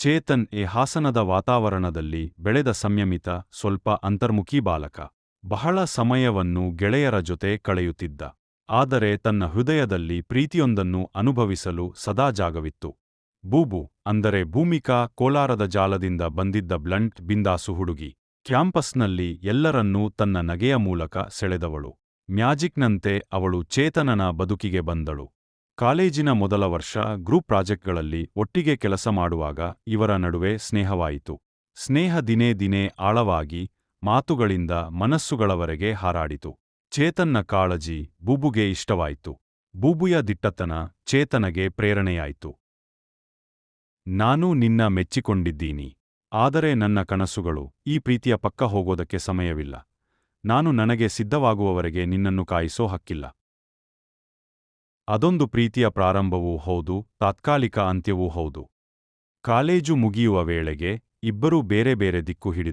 ಚೇತನ್ ಹಾಸನದ ವಾತಾವರಣದಲ್ಲಿ ಬೆಳೆದ ಸಂಯಮಿತ, ಸ್ವಲ್ಪ ಅಂತರ್ಮುಖಿ ಬಾಲಕ. ಬಹಳ ಸಮಯವನ್ನು ಗೆಳೆಯರ ಜೊತೆ ಕಳೆಯುತ್ತಿದ್ದ. ಆದರೆ ತನ್ನ ಹೃದಯದಲ್ಲಿ ಪ್ರೀತಿಯೊಂದನ್ನು ಅನುಭವಿಸಲು ಸದಾ ಜಾಗವಿತ್ತು. ಬೂಬು, ಅಂದರೆ ಭೂಮಿಕಾ, ಕೋಲಾರದ ಜಾಲದಿಂದ ಬಂದಿದ್ದ ಬ್ಲಂಟ್, ಬಿಂದಾಸು ಹುಡುಗಿ. ಕ್ಯಾಂಪಸ್ನಲ್ಲಿ ಎಲ್ಲರನ್ನೂ ತನ್ನ ನಗೆಯ ಮೂಲಕ ಸೆಳೆದವಳು. ಮ್ಯಾಜಿಕ್ನಂತೆ ಅವಳು ಚೇತನನ ಬದುಕಿಗೆ ಬಂದಳು. ಕಾಲೇಜಿನ ಮೊದಲ ವರ್ಷ ಗ್ರೂಪ್ ಪ್ರಾಜೆಕ್ಟ್ಗಳಲ್ಲಿ ಒಟ್ಟಿಗೆ ಕೆಲಸ ಮಾಡುವಾಗ ಇವರ ನಡುವೆ ಸ್ನೇಹವಾಯಿತು. ಸ್ನೇಹ ದಿನೇ ದಿನೇ ಆಳವಾಗಿ, ಮಾತುಗಳಿಂದ ಮನಸ್ಸುಗಳವರೆಗೆ ಹಾರಾಡಿತು. ಚೇತನ್ನ ಕಾಳಜಿ ಬೂಬುಗೆ ಇಷ್ಟವಾಯಿತು. ಬೂಬುಯ ದಿಟ್ಟತನ ಚೇತನಗೆ ಪ್ರೇರಣೆಯಾಯಿತು. ನಾನು ನಿನ್ನ ಮೆಚ್ಚಿಕೊಂಡಿದ್ದೀನಿ. ಆದರೆ ನನ್ನ ಕನಸುಗಳು, ಈ ಪ್ರೀತಿಯ ಪಕ್ಕ ಹೋಗೋದಕ್ಕೆ ಸಮಯವಿಲ್ಲ. ನಾನು ನನಗೆ ಸಿದ್ಧವಾಗುವವರೆಗೆ ನಿನ್ನನ್ನು ಕಾಯಿಸೋ ಹಕ್ಕಿಲ್ಲ. ಅದೊಂದು ಪ್ರೀತಿಯ ಪ್ರಾರಂಭವೂ ಹೌದು, ತಾತ್ಕಾಲಿಕ ಅಂತ್ಯವೂ ಹೌದು. ಕಾಲೇಜು ಮುಗಿಯುವ ವೇಳೆಗೆ ಇಬ್ಬರೂ ಬೇರೆ ಬೇರೆ ದಿಕ್ಕು ಹಿಡಿದರು.